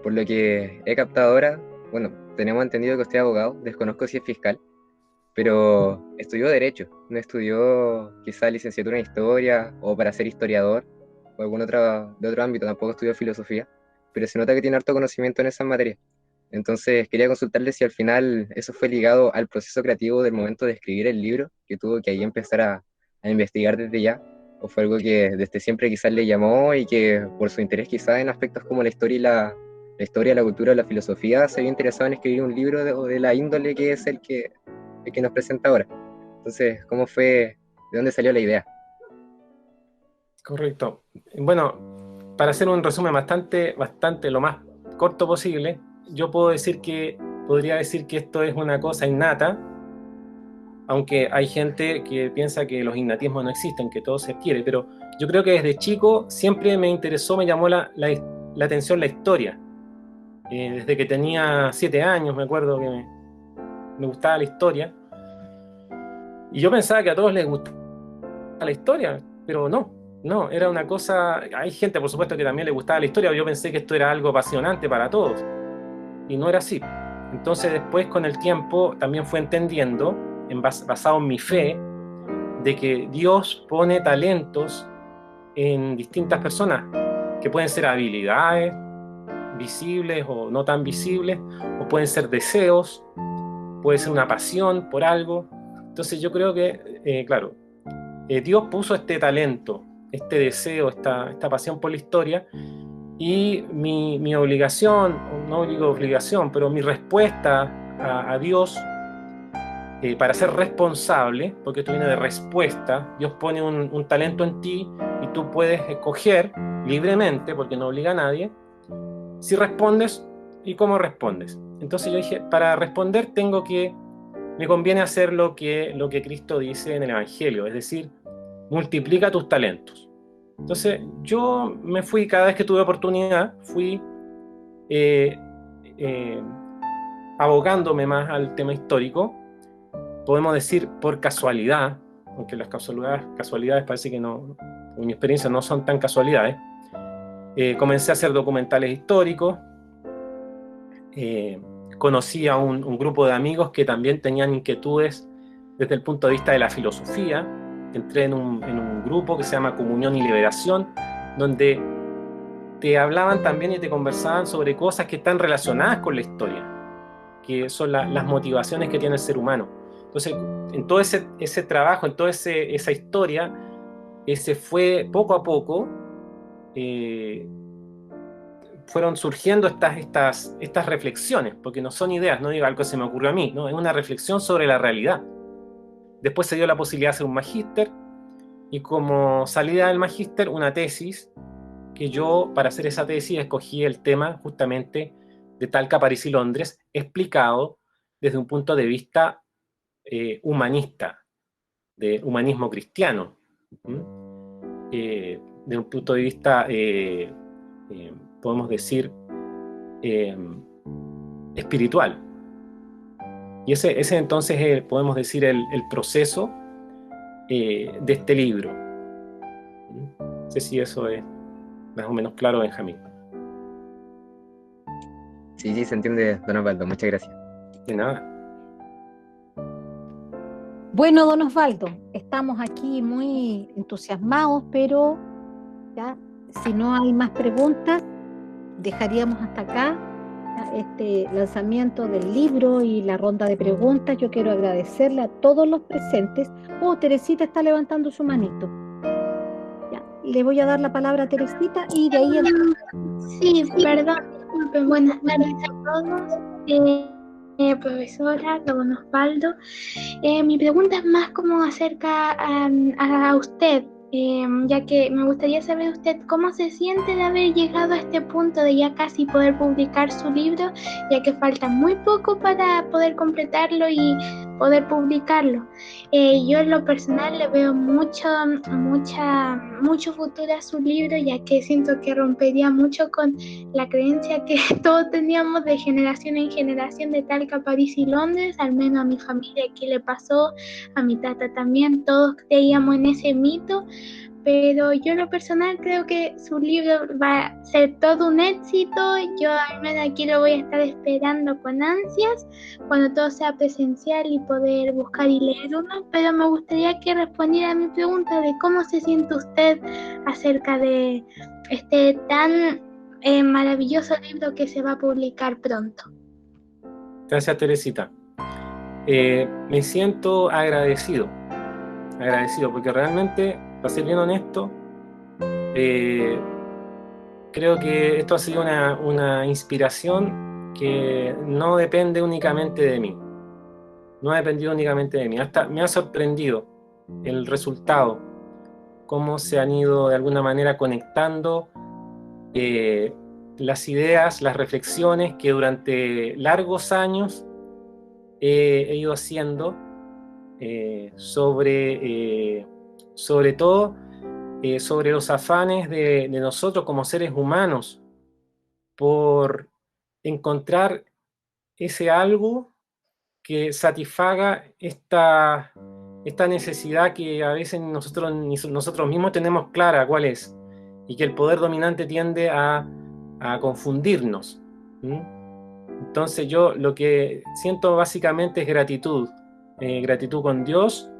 por lo que he captado ahora, bueno, tenemos entendido que usted es abogado, desconozco si es fiscal, pero estudió Derecho, no estudió quizá licenciatura en Historia o para ser historiador o algún de otro ámbito, tampoco estudió Filosofía, pero se nota que tiene harto conocimiento en esas materias. Entonces quería consultarle si al final eso fue ligado al proceso creativo del momento de escribir el libro, que tuvo que ahí empezar a investigar desde ya, o fue algo que desde siempre quizás le llamó y que por su interés quizás en aspectos como la historia la cultura, la filosofía, se vio interesado en escribir un libro de la índole que es el que nos presenta ahora. Entonces, ¿cómo fue? ¿De dónde salió la idea? Correcto. Bueno, para hacer un resumen bastante lo más corto posible, yo podría decir que esto es una cosa innata, aunque hay gente que piensa que los innatismos no existen, que todo se adquiere, pero yo creo que desde chico siempre me interesó, me llamó la atención la historia. Desde que tenía 7 años me acuerdo que me gustaba la historia, y yo pensaba que a todos les gustaba la historia, pero no, era una cosa, hay gente por supuesto que también le gustaba la historia, yo pensé que esto era algo apasionante para todos, y no era así. Entonces después con el tiempo también fue entendiendo, basado en mi fe, de que Dios pone talentos en distintas personas, que pueden ser habilidades visibles o no tan visibles, o pueden ser deseos, puede ser una pasión por algo. Entonces yo creo que, claro, Dios puso este talento, este deseo, esta pasión por la historia, y mi obligación, no digo obligación, pero mi respuesta a Dios, para ser responsable, porque esto viene de respuesta, Dios pone un talento en ti y tú puedes escoger libremente, porque no obliga a nadie, si respondes y cómo respondes. Entonces yo dije, para responder me conviene hacer lo que Cristo dice en el Evangelio, es decir, multiplica tus talentos. Entonces yo me fui, cada vez que tuve oportunidad, fui abogándome más al tema histórico, podemos decir por casualidad, aunque las casualidades parece que no, en mi experiencia no son tan casualidades. Comencé a hacer documentales históricos, conocí a un grupo de amigos que también tenían inquietudes desde el punto de vista de la filosofía. Entré en un grupo que se llama Comunión y Liberación, donde te hablaban también y te conversaban sobre cosas que están relacionadas con la historia, que son las motivaciones que tiene el ser humano. Entonces, en todo ese trabajo, en toda esa historia, se fue poco a poco, fueron surgiendo estas reflexiones, porque no son ideas, no digo algo que se me ocurrió a mí, ¿no? Es una reflexión sobre la realidad. Después se dio la posibilidad de hacer un magíster, y como salida del magíster, una tesis, que yo, para hacer esa tesis, escogí el tema justamente de Talca, París y Londres, explicado desde un punto de vista humanista, de humanismo cristiano, de un punto de vista, podemos decir, espiritual. Y ese entonces es, podemos decir, el proceso de este libro. No sé si eso es más o menos claro, Benjamín. Sí, se entiende, don Osvaldo. Muchas gracias. De nada. Bueno, don Osvaldo, estamos aquí muy entusiasmados, pero ya, si no hay más preguntas, dejaríamos hasta acá este lanzamiento del libro y la ronda de preguntas. Yo quiero agradecerle a todos los presentes. Oh, Teresita está levantando su manito. Ya, le voy a dar la palabra a Teresita y de ahí... Sí, perdón, disculpen, buenas tardes a todos. Profesora, don Osvaldo. Mi pregunta es más como acerca a usted, ya que me gustaría saber usted cómo se siente de haber llegado a este punto de ya casi poder publicar su libro, ya que falta muy poco para poder completarlo y poder publicarlo. Yo en lo personal le veo mucho futuro a su libro, ya que siento que rompería mucho con la creencia que todos teníamos de generación en generación de Talca, París y Londres. Al menos a mi familia aquí le pasó, a mi tata también, todos creíamos en ese mito. Pero yo en lo personal creo que su libro va a ser todo un éxito. Yo al menos aquí lo voy a estar esperando con ansias cuando todo sea presencial y poder buscar y leer uno. Pero me gustaría que respondiera a mi pregunta de cómo se siente usted acerca de este tan maravilloso libro que se va a publicar pronto. Gracias, Teresita. Me siento agradecido porque realmente, para ser bien honesto, creo que esto ha sido una inspiración que no depende únicamente de mí. No ha dependido únicamente de mí. Hasta me ha sorprendido el resultado, cómo se han ido de alguna manera conectando las ideas, las reflexiones que durante largos años he ido haciendo sobre todo sobre los afanes de nosotros como seres humanos por encontrar ese algo que satisfaga esta necesidad que a veces nosotros mismos tenemos clara cuál es, y que el poder dominante tiende a confundirnos. Entonces yo lo que siento básicamente es gratitud con Dios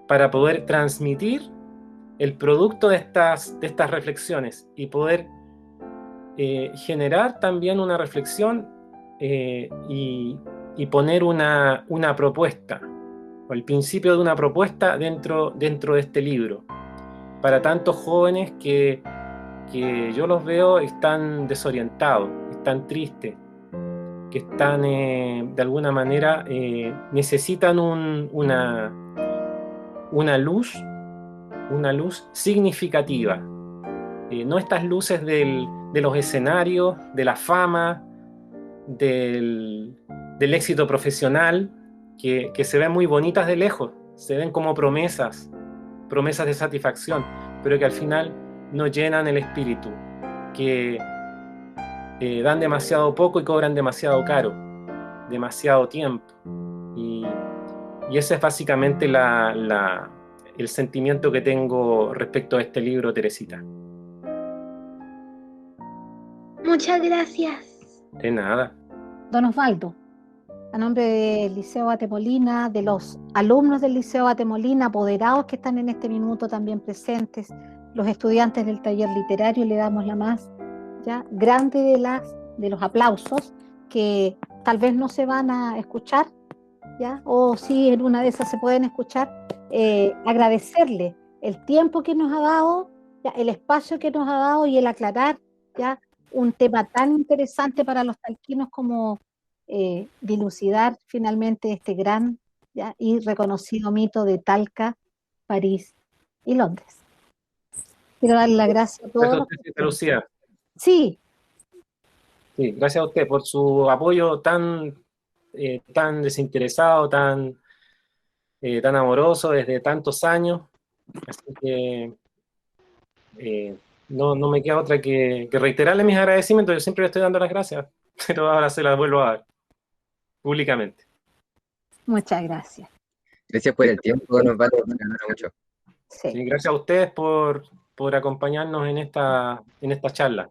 para poder transmitir el producto de estas reflexiones y poder generar también una reflexión y poner una propuesta, o el principio de una propuesta dentro de este libro, para tantos jóvenes que yo los veo están desorientados, están tristes, que están de alguna manera necesitan una luz significativa, no estas luces de los escenarios, de la fama, del éxito profesional, que se ven muy bonitas de lejos, se ven como promesas de satisfacción, pero que al final no llenan el espíritu, que dan demasiado poco y cobran demasiado caro, demasiado tiempo. Y ese es básicamente el sentimiento que tengo respecto a este libro, Teresita. Muchas gracias. De nada. Don Osvaldo, a nombre del Liceo Batemolina, de los alumnos del Liceo Batemolina, apoderados que están en este minuto también presentes, los estudiantes del taller literario, le damos la más grande de los aplausos, que tal vez no se van a escuchar, ¿ya? O si en una de esas se pueden escuchar, agradecerle el tiempo que nos ha dado, ¿ya? El espacio que nos ha dado y el aclarar, ¿ya? Un tema tan interesante para los talquinos como dilucidar finalmente este gran, ¿ya? Y reconocido mito de Talca, París y Londres. Quiero darle las gracias a Gracias a todos. usted, señora Lucía. Sí, Sí, gracias a usted por su apoyo tan desinteresado, tan amoroso desde tantos años. Así que no me queda otra que reiterarle mis agradecimientos. Yo siempre le estoy dando las gracias, pero ahora se las vuelvo a dar públicamente. muchas gracias. Gracias por el tiempo, nos vale mucho. Sí. Sí, gracias a ustedes por acompañarnos en esta charla.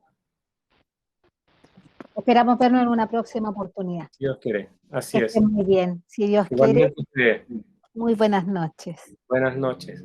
Esperamos vernos en una próxima oportunidad. Si Dios quiere. Así Que es. estén muy bien. Si Dios quiere, Igualmente ustedes. muy buenas noches. Buenas noches.